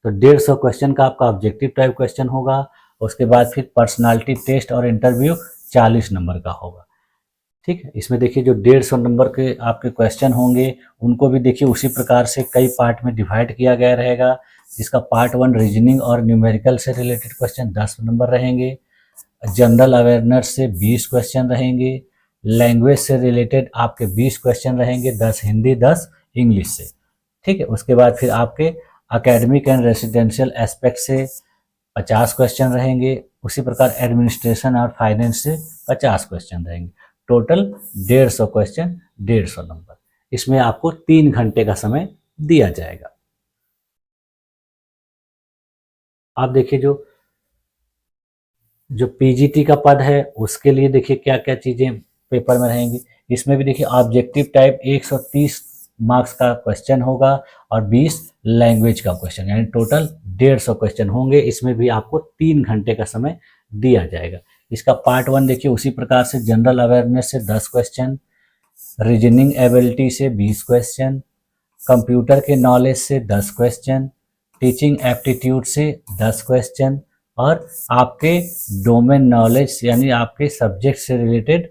तो 150 क्वेश्चन का आपका ऑब्जेक्टिव टाइप क्वेश्चन होगा, उसके बाद फिर पर्सनालिटी टेस्ट और इंटरव्यू 40 नंबर का होगा। ठीक है, इसमें देखिए जो 150 नंबर के आपके क्वेश्चन होंगे उनको भी देखिए उसी प्रकार से कई पार्ट में डिवाइड किया गया रहेगा, जिसका पार्ट 1 रीजनिंग और न्यूमेरिकल से रिलेटेड क्वेश्चन 10 नंबर रहेंगे, जनरल अवेयरनेस से 20 क्वेश्चन रहेंगे, लैंग्वेज से रिलेटेड आपके 20 क्वेश्चन रहेंगे, 10 हिंदी 10 इंग्लिश से। ठीक है, उसके बाद फिर आपके एकेडमिक एंड रेसिडेंशियल एस्पेक्ट से 50 क्वेश्चन रहेंगे, उसी प्रकार एडमिनिस्ट्रेशन और फाइनेंस से 50 क्वेश्चन रहेंगे। Total 150 question, 150 number. इसमें आपको 3 घंटे का समय दिया जाएगा। आप देखिए जो पीजीटी का पद है उसके लिए देखिए क्या क्या चीजें पेपर में रहेंगी। इसमें भी देखिए ऑब्जेक्टिव टाइप 130 मार्क्स का क्वेश्चन होगा और 20 लैंग्वेज का क्वेश्चन, यानी टोटल 150 क्वेश्चन होंगे। इसमें भी आपको 3 घंटे का समय दिया जाएगा। इसका पार्ट 1 देखिए उसी प्रकार से जनरल अवेयरनेस से 10 क्वेश्चन, रीजनिंग एबिलिटी से 20 क्वेश्चन, कंप्यूटर के नॉलेज से 10 क्वेश्चन, टीचिंग एप्टीट्यूड से 10 क्वेश्चन और आपके डोमेन नॉलेज यानी आपके सब्जेक्ट से रिलेटेड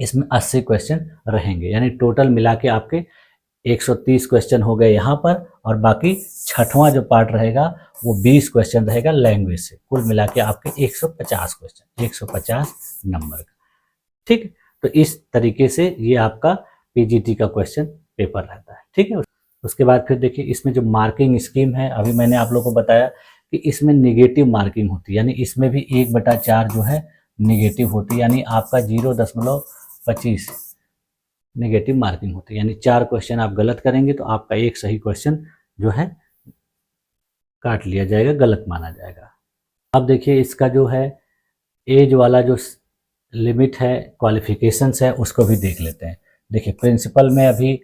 इसमें 80 क्वेश्चन रहेंगे। यानी टोटल मिला के आपके 130 क्वेश्चन हो गए यहाँ पर, और बाकी छठवां जो पार्ट रहेगा वो 20 क्वेश्चन रहेगा लैंग्वेज से। कुल मिला के आपके 150 क्वेश्चन, 150 नंबर का। ठीक, तो इस तरीके से ये आपका पीजीटी का क्वेश्चन पेपर रहता है। ठीक है, उसके बाद फिर देखिए इसमें जो मार्किंग स्कीम है, अभी मैंने आप लोगों को बताया कि इसमें निगेटिव मार्किंग होती है, यानी इसमें भी 1/4 जो है निगेटिव होती है, यानी आपका 0.25 नेगेटिव मार्किंग होती है। यानी 4 क्वेश्चन आप गलत करेंगे तो आपका एक सही क्वेश्चन जो है काट लिया जाएगा, गलत माना जाएगा। अब देखिए इसका जो है एज वाला जो लिमिट है, क्वालिफिकेशंस है, उसको भी देख लेते हैं। देखिए प्रिंसिपल में अभी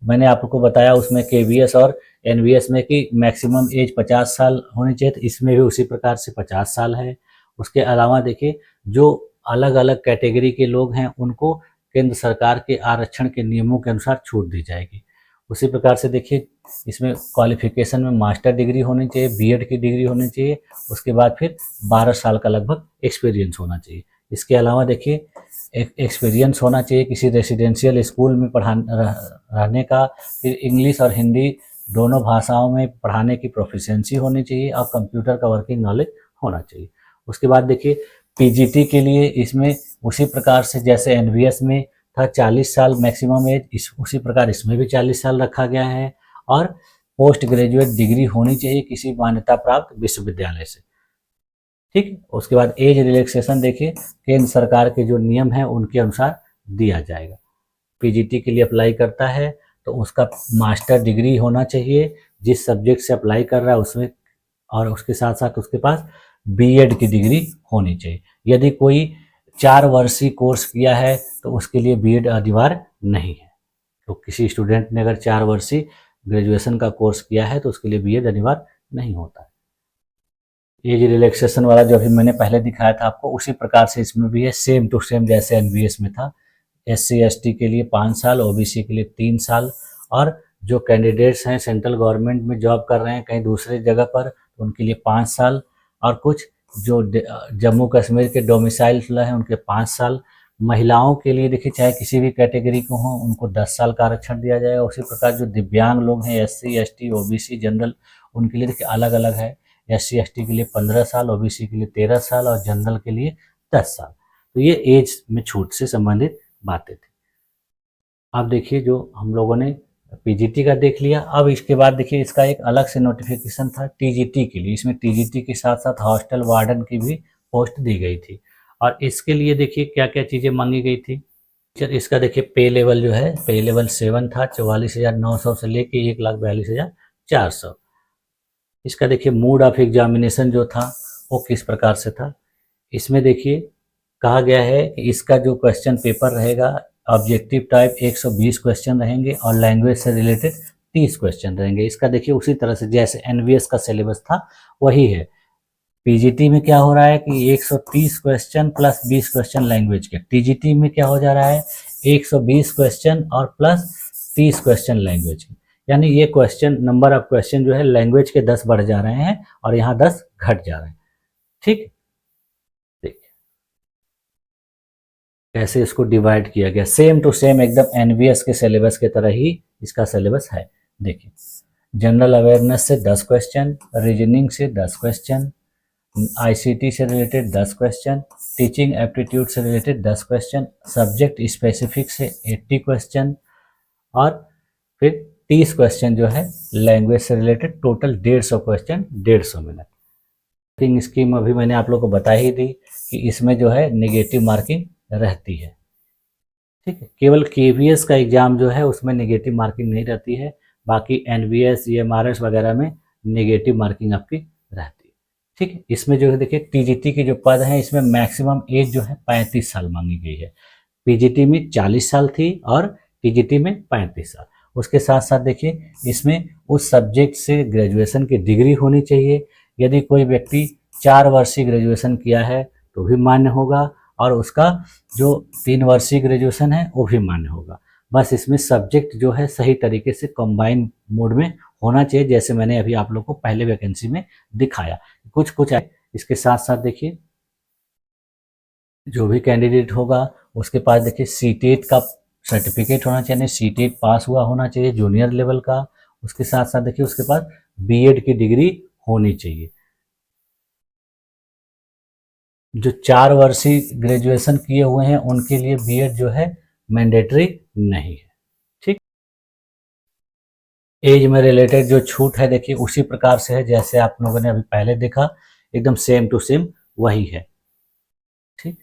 मैंने आपको बताया उसमें केवीएस और एनवीएस में कि मैक्सिमम एज 50 साल होनी चाहिए, तो इसमें भी उसी प्रकार से 50 साल है। उसके अलावा देखिए जो अलग अलग कैटेगरी के लोग हैं उनको केंद्र सरकार के आरक्षण के नियमों के अनुसार छूट दी जाएगी। उसी प्रकार से देखिए इसमें क्वालिफिकेशन में मास्टर डिग्री होनी चाहिए, बीएड की डिग्री होनी चाहिए, उसके बाद फिर 12 साल का लगभग एक्सपीरियंस होना चाहिए। इसके अलावा देखिए एक एक्सपीरियंस होना चाहिए किसी रेसिडेंशियल स्कूल में रहने का, फिर इंग्लिश और हिंदी दोनों भाषाओं में पढ़ाने की प्रोफिशिएंसी होनी चाहिए और कंप्यूटर का वर्किंग नॉलेज होना चाहिए। उसके बाद देखिए पीजीटी के लिए इसमें उसी प्रकार से जैसे एनवीएस में था 40 साल मैक्सिमम एज, उसी प्रकार इसमें भी 40 साल रखा गया है, और पोस्ट ग्रेजुएट डिग्री होनी चाहिए किसी मान्यता प्राप्त विश्वविद्यालय से। ठीक, उसके बाद एज रिलैक्सेशन देखिए केंद्र सरकार के जो नियम है उनके अनुसार दिया जाएगा। पीजीटी के लिए अप्लाई करता है तो उसका मास्टर डिग्री होना चाहिए जिस सब्जेक्ट से अप्लाई कर रहा है उसमें, और उसके साथ साथ उसके पास बीएड की डिग्री होनी चाहिए। यदि कोई 4 वर्षीय कोर्स किया है तो उसके लिए बीएड अनिवार्य नहीं है। तो किसी स्टूडेंट ने अगर 4 वर्षीय ग्रेजुएशन का कोर्स किया है तो उसके लिए बीएड अनिवार्य नहीं होता है। एज रिलैक्सेशन वाला जो अभी मैंने पहले दिखाया था आपको, उसी प्रकार से इसमें भी है, सेम टू सेम जैसे एनवीएस में था। एससी एसटी के लिए 5 साल, ओबीसी के लिए 3 साल, और जो कैंडिडेट्स हैं सेंट्रल गवर्नमेंट में जॉब कर रहे हैं कहीं दूसरी जगह पर तो उनके लिए 5 साल, और कुछ जो जम्मू कश्मीर के डोमिसाइल हैं उनके 5 साल। महिलाओं के लिए देखिए चाहे किसी भी कैटेगरी को हो उनको 10 साल का आरक्षण दिया जाएगा। उसी प्रकार जो दिव्यांग लोग हैं एससी एसटी ओबीसी जनरल, उनके लिए देखिए अलग अलग है। एससी एसटी के लिए 15 साल, ओबीसी के लिए 13 साल और जनरल के लिए 10 साल। तो ये एज में छूट से संबंधित बातें थी। अब देखिए जो हम लोगों ने पीजीटी का देख लिया, अब इसके बाद देखिए इसका एक अलग से नोटिफिकेशन था टीजीटी के लिए। इसमें टीजीटी के साथ साथ हॉस्टल वार्डन की भी पोस्ट दी गई थी, और इसके लिए देखिए क्या क्या चीज़ें मांगी गई थी। इसका देखिए पे लेवल जो है, पे लेवल 7 था, 44,900 से लेके 1,42,400। इसका देखिए मोड ऑफ एग्जामिनेशन जो था वो किस प्रकार से था। इसमें देखिए कहा गया है कि इसका जो क्वेश्चन पेपर रहेगा ऑब्जेक्टिव टाइप 120 क्वेश्चन रहेंगे और लैंग्वेज से रिलेटेड 30 क्वेश्चन रहेंगे। इसका देखिए उसी तरह से जैसे एनवीएस का सिलेबस था वही है। पीजीटी में क्या हो रहा है कि 130 क्वेश्चन प्लस 20 क्वेश्चन लैंग्वेज के, टीजीटी में क्या हो जा रहा है 120 क्वेश्चन और प्लस 30 क्वेश्चन लैंग्वेज के। यानी ये क्वेश्चन नंबर ऑफ क्वेश्चन जो है लैंग्वेज के 10 बढ़ जा रहे हैं और यहाँ 10 घट जा रहे हैं। ठीक, कैसे इसको डिवाइड किया गया, सेम टू सेम एकदम एनवीएस के सिलेबस के तरह ही इसका सिलेबस है। देखिए, जनरल अवेयरनेस से 10 क्वेश्चन, रीजनिंग से 10 क्वेश्चन, आईसीटी से रिलेटेड 10 क्वेश्चन, टीचिंग एप्टीट्यूड से रिलेटेड 10 क्वेश्चन, सब्जेक्ट स्पेसिफिक से 80 क्वेश्चन और फिर 30 क्वेश्चन जो है लैंग्वेज से related, total 150 question 150 minute. Marking scheme अभी मैंने आप लोग को बता ही दी कि इसमें जो है नेगेटिव मार्किंग रहती है। ठीक है, केवल केवीएस का एग्जाम जो है उसमें नेगेटिव मार्किंग नहीं रहती है, बाकी एनवीएस ईएमआरएस वगैरह में नेगेटिव मार्किंग आपकी रहती है। ठीक है, इसमें जो है देखिए टीजीटी के जो पद हैं इसमें मैक्सिमम एज जो है 35 साल मांगी गई है। पीजीटी में 40 साल थी और टीजीटी में 35 साल। उसके साथ साथ देखिए इसमें उस सब्जेक्ट से ग्रेजुएशन की डिग्री होनी चाहिए। यदि कोई व्यक्ति 4 वर्षीय ग्रेजुएशन किया है तो भी मान्य होगा और उसका जो 3 वर्षीय ग्रेजुएशन है वो भी मान्य होगा। बस इसमें सब्जेक्ट जो है सही तरीके से कंबाइन मोड में होना चाहिए, जैसे मैंने अभी आप लोग को पहले वैकेंसी में दिखाया। कुछ इसके साथ साथ देखिए जो भी कैंडिडेट होगा उसके पास देखिए सीटेट का सर्टिफिकेट होना चाहिए, सीटेट पास हुआ होना चाहिए जूनियर लेवल का। उसके साथ साथ देखिए उसके पास बीएड की डिग्री होनी चाहिए। जो 4 वर्षीय ग्रेजुएशन किए हुए हैं उनके लिए बीएड जो है मैंडेटरी नहीं है। ठीक, एज में रिलेटेड जो छूट है देखिए उसी प्रकार से है जैसे आप लोगों ने अभी पहले देखा, एकदम सेम टू सेम वही है। ठीक,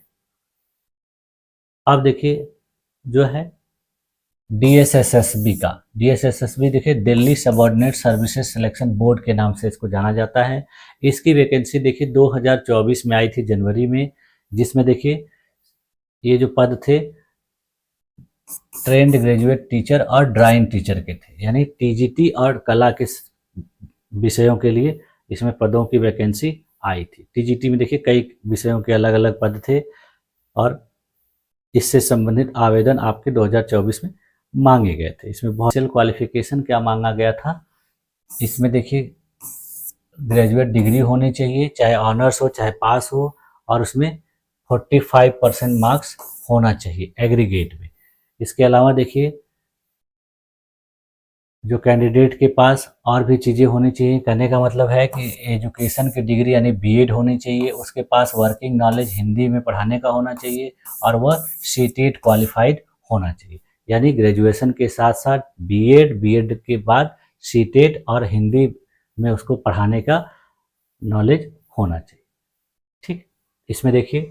अब देखिए जो है डीएसएसएसबी का, डीएसएसएसबी देखिए Delhi subordinate services selection board के नाम से इसको जाना जाता है। इसकी वैकेंसी देखिए 2024 में आई थी जनवरी में, जिसमें देखिए ये जो पद थे ट्रेंड ग्रेजुएट टीचर और ड्राइंग टीचर के थे, यानी टीजीटी और कला के विषयों के लिए इसमें पदों की वैकेंसी आई थी। टीजीटी में देखिए कई विषयों के अलग अलग पद थे और इससे संबंधित आवेदन आपके 2024 में मांगे गए थे। इसमें बहुत क्वालिफिकेशन क्या मांगा गया था, इसमें देखिए ग्रेजुएट डिग्री होनी चाहिए, चाहे ऑनर्स हो चाहे पास हो, और उसमें 45% मार्क्स होना चाहिए एग्रीगेट में। इसके अलावा देखिए जो कैंडिडेट के पास और भी चीज़ें होनी चाहिए, कहने का मतलब है कि एजुकेशन की डिग्री यानी बीएड होनी चाहिए, उसके पास वर्किंग नॉलेज हिंदी में पढ़ाने का होना चाहिए और वह सीटेट क्वालिफाइड होना चाहिए। यानी ग्रेजुएशन के साथ साथ बीएड, बीएड के बाद सीटेट और हिंदी में उसको पढ़ाने का नॉलेज होना चाहिए। ठीक, इसमें देखिए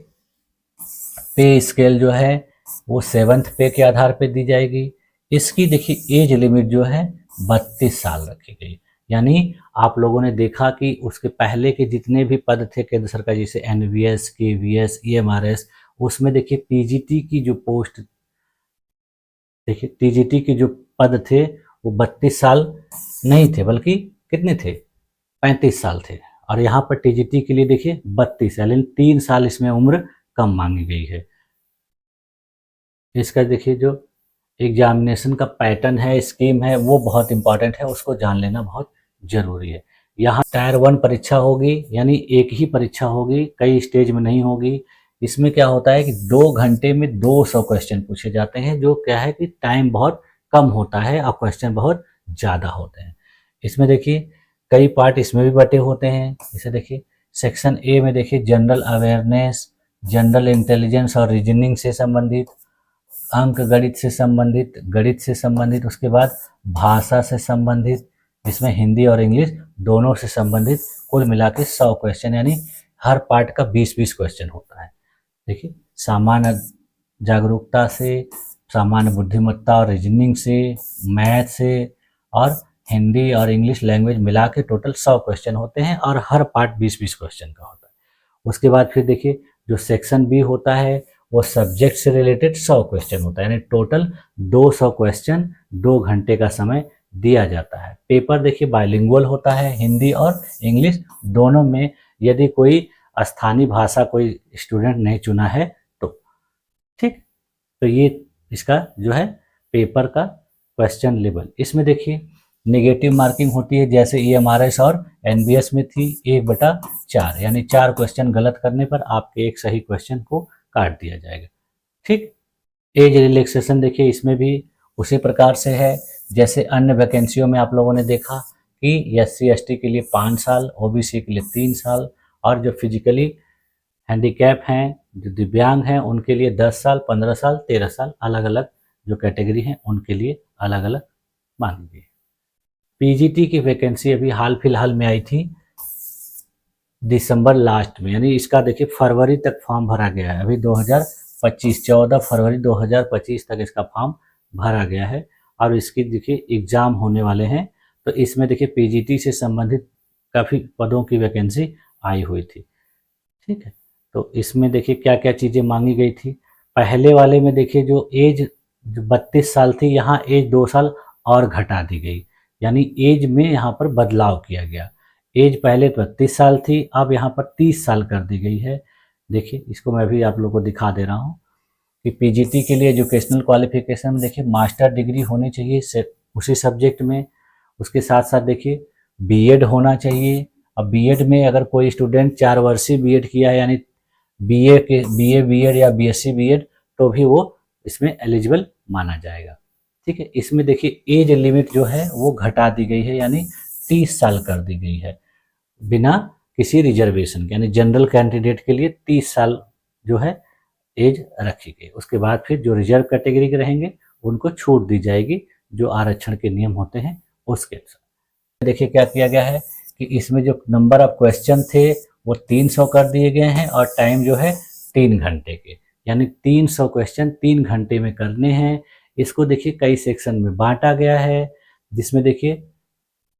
पे स्केल जो है वो 7th पे के आधार पे दी जाएगी। इसकी देखिए एज लिमिट जो है 32 साल रखी गई। यानी आप लोगों ने देखा कि उसके पहले के जितने भी पद थे केंद्र सरकार, जैसे एनवीएस, केवीएस, ईएमआरएस, उसमें देखिए टीजीटी की जो पोस्ट, देखिए टीजीटी के जो पद थे वो 32 साल नहीं थे, बल्कि कितने थे, 35 साल थे। और यहाँ पर टीजीटी के लिए देखिए 32 साल, यानी 3 साल इसमें उम्र कम मांगी गई है। इसका देखिए जो एग्जामिनेशन का पैटर्न है, स्कीम है, वो बहुत इंपॉर्टेंट है, उसको जान लेना बहुत जरूरी है। यहाँ टायर 1 परीक्षा होगी, यानी एक ही परीक्षा होगी, कई स्टेज में नहीं होगी। इसमें क्या होता है कि 2 घंटे में 200 क्वेश्चन पूछे जाते हैं, जो क्या है कि टाइम बहुत कम होता है और क्वेश्चन बहुत ज़्यादा होते हैं। इसमें देखिए कई पार्ट इसमें भी बटे होते हैं। इसे देखिए सेक्शन ए में देखिए जनरल अवेयरनेस, जनरल इंटेलिजेंस और रीजनिंग से संबंधित, अंक गणित से संबंधित, गणित से संबंधित, उसके बाद भाषा से संबंधित, इसमें हिंदी और इंग्लिश दोनों से संबंधित कुल मिला के 100 क्वेश्चन, यानी हर पार्ट का 20-20 क्वेश्चन होता है। देखिए सामान्य जागरूकता से, सामान्य बुद्धिमत्ता और रीजनिंग से, मैथ से और हिंदी और इंग्लिश लैंग्वेज मिला के टोटल 100 क्वेश्चन होते हैं और हर पार्ट 20-20 क्वेश्चन का होता है। उसके बाद फिर देखिए जो सेक्शन बी होता है वो सब्जेक्ट से रिलेटेड 100 क्वेश्चन होता है, यानी टोटल 200 क्वेश्चन 2 घंटे का समय दिया जाता है। पेपर देखिए बाइलिंगुअल होता है, हिंदी और इंग्लिश दोनों में, यदि कोई स्थानीय भाषा कोई स्टूडेंट नहीं चुना है तो। ठीक, तो ये इसका जो है पेपर का क्वेश्चन लेवल। इसमें देखिए नेगेटिव मार्किंग होती है, जैसे ईएमआरएस और एनबीएस में थी 1/4, यानी 4 क्वेश्चन गलत करने पर आपके एक सही क्वेश्चन को काट दिया जाएगा। ठीक। एज रिलैक्सेशन देखिए इसमें भी उसी प्रकार से है जैसे अन्य वैकेंसियों में आप लोगों ने देखा कि SC ST के लिए 5 साल, OBC के लिए 3 साल, और जो फिजिकली हैंडीकैप हैं, जो दिव्यांग हैं, उनके लिए 10 साल, 15 साल, 13 साल, अलग अलग जो कैटेगरी हैं उनके लिए अलग अलग मांगी गई। PGT की वैकेंसी अभी हाल फिलहाल में आई थी दिसंबर लास्ट में, यानी इसका देखिए फरवरी तक फॉर्म भरा गया है। अभी 2025 14 फरवरी 2025 तक इसका फॉर्म भरा गया है और इसकी देखिए एग्ज़ाम होने वाले हैं। तो इसमें देखिए PGT से संबंधित काफ़ी पदों की वैकेंसी आई हुई थी। ठीक है, तो इसमें देखिए क्या क्या चीज़ें मांगी गई थी। पहले वाले में देखिए जो एज जो 32 साल थी, यहाँ एज 2 साल और घटा दी गई, यानी एज में यहाँ पर बदलाव किया गया। एज पहले 32 साल थी, अब यहाँ पर 30 साल कर दी गई है। देखिए इसको मैं भी आप लोगों को दिखा दे रहा हूँ कि PGT के लिए एजुकेशनल क्वालिफिकेशन देखिए मास्टर डिग्री होनी चाहिए उसी सब्जेक्ट में। उसके साथ साथ देखिए BEd होना चाहिए। अब BEd में अगर कोई स्टूडेंट 4 वर्षीय BEd किया है, यानी BA BEd या BSc BEd, तो भी वो इसमें एलिजिबल माना जाएगा। ठीक है, इसमें देखिए एज लिमिट जो है वो घटा दी गई है, यानी 30 साल कर दी गई है बिना किसी रिजर्वेशन के, यानी जनरल कैंडिडेट के लिए 30 साल जो है एज रखी गई। उसके बाद फिर जो रिजर्व कैटेगरी के रहेंगे उनको छूट दी जाएगी जो आरक्षण के नियम होते हैं उसके अनुसार। देखिए क्या किया गया है कि इसमें जो नंबर ऑफ क्वेश्चन थे वो 300 कर दिए गए हैं और टाइम जो है 3 घंटे के, यानी 300 क्वेश्चन 3 घंटे में करने हैं। इसको देखिए कई सेक्शन में बांटा गया है, जिसमें देखिए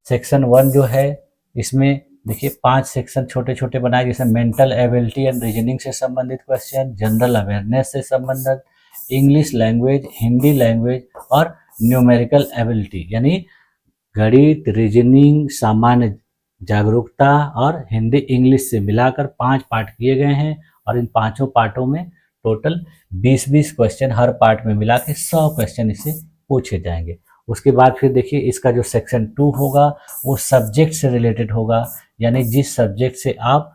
सेक्शन 1 जो है इसमें देखिए 5 सेक्शन छोटे छोटे बनाए, जैसे मेंटल एबिलिटी एंड रीजनिंग से संबंधित क्वेश्चन, जनरल अवेयरनेस से संबंधित, इंग्लिश लैंग्वेज, हिंदी लैंग्वेज और न्यूमेरिकल एबिलिटी, यानी गणित, रीजनिंग, सामान्य जागरूकता और हिंदी इंग्लिश से मिलाकर 5 पार्ट किए गए हैं और इन पांचों पार्टों में टोटल 20-20 क्वेश्चन हर पार्ट में मिला के 100 क्वेश्चन इससे पूछे जाएंगे। उसके बाद फिर देखिए इसका जो सेक्शन 2 होगा वो सब्जेक्ट से रिलेटेड होगा, यानी जिस सब्जेक्ट से आप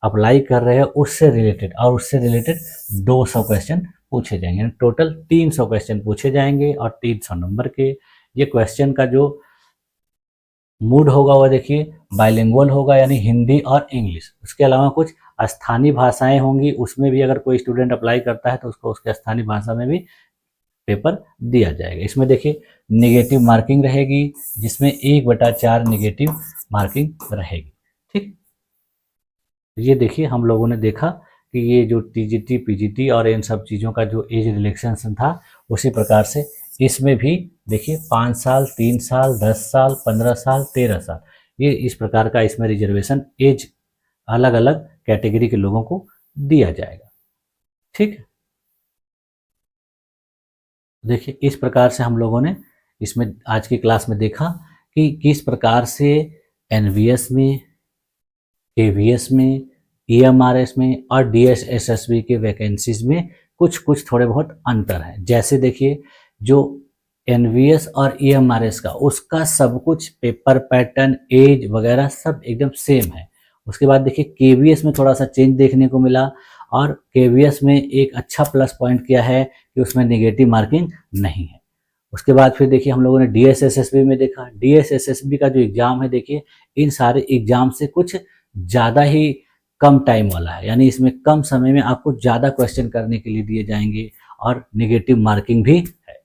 अप्लाई कर रहे हो उससे रिलेटेड, और उससे रिलेटेड 200 क्वेश्चन पूछे जाएंगे। टोटल 300 क्वेश्चन पूछे जाएंगे और 300 नंबर के। ये क्वेश्चन का जो मूड होगा वह देखिए बाइलिंगुअल होगा, यानी हिंदी और इंग्लिश। उसके अलावा कुछ स्थानीय भाषाएं होंगी, उसमें भी अगर कोई स्टूडेंट अप्लाई करता है तो उसको उसके स्थानीय भाषा में भी पेपर दिया जाएगा। इसमें देखिए नेगेटिव मार्किंग रहेगी, जिसमें 1/4 नेगेटिव मार्किंग रहेगी। ठीक, ये देखिए हम लोगों ने देखा कि ये जो TGT PGT और इन सब चीज़ों का जो एज रिलैक्सेशन था, उसी प्रकार से इसमें भी देखिए 5 साल, 3 साल, 10 साल, 15 साल, 13 साल, ये इस प्रकार का इसमें रिजर्वेशन एज अलग अलग कैटेगरी के लोगों को दिया जाएगा। ठीक है, देखिए इस प्रकार से हम लोगों ने इसमें आज की क्लास में देखा कि किस प्रकार से NVS में, KVS में, EMRS में और DSSSB के वैकेंसीज में कुछ कुछ थोड़े बहुत अंतर है। जैसे देखिए जो NVS और EMRS का उसका सब कुछ पेपर पैटर्न, एज वगैरह सब एकदम सेम है। उसके बाद देखिए KVS में थोड़ा सा चेंज देखने को मिला, और KVS में एक अच्छा प्लस पॉइंट किया है कि उसमें नेगेटिव मार्किंग नहीं है। उसके बाद फिर देखिए हम लोगों ने DSSSB में देखा, DSSSB का जो एग्ज़ाम है देखिए इन सारे एग्ज़ाम से कुछ ज़्यादा ही कम टाइम वाला है, यानी इसमें कम समय में आपको ज़्यादा क्वेश्चन करने के लिए दिए जाएंगे और नेगेटिव मार्किंग भी है।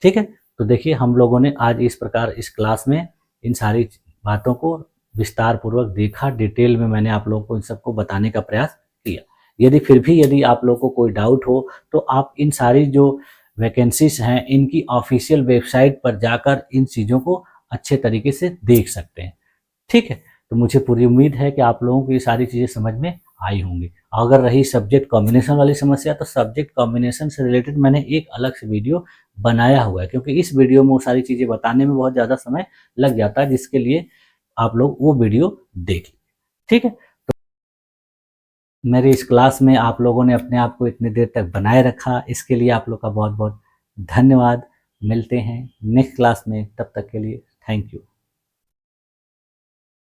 ठीक है, तो देखिए हम लोगों ने आज इस प्रकार इस क्लास में इन सारी बातों को विस्तार पूर्वक देखा, डिटेल में मैंने आप लोगों को इन सबको बताने का प्रयास किया। यदि फिर भी यदि आप लोगों को कोई डाउट हो तो आप इन सारी जो वैकेंसीज हैं इनकी ऑफिशियल वेबसाइट पर जाकर इन चीज़ों को अच्छे तरीके से देख सकते हैं। ठीक है, तो मुझे पूरी उम्मीद है कि आप लोगों को ये सारी चीज़ें समझ में आई होंगी। अगर रही सब्जेक्ट कॉम्बिनेशन वाली समस्या, तो सब्जेक्ट कॉम्बिनेशन से रिलेटेड मैंने एक अलग से वीडियो बनाया हुआ है, क्योंकि इस वीडियो में वो सारी चीज़ें बताने में बहुत ज़्यादा समय लग जाता है, जिसके लिए आप लोग वो वीडियो देख लीजिए। ठीक है, तो मेरी इस क्लास में आप लोगों ने अपने आप को इतनी देर तक बनाए रखा, इसके लिए आप लोग का बहुत बहुत धन्यवाद। मिलते हैं नेक्स्ट क्लास में, तब तक के लिए थैंक यू।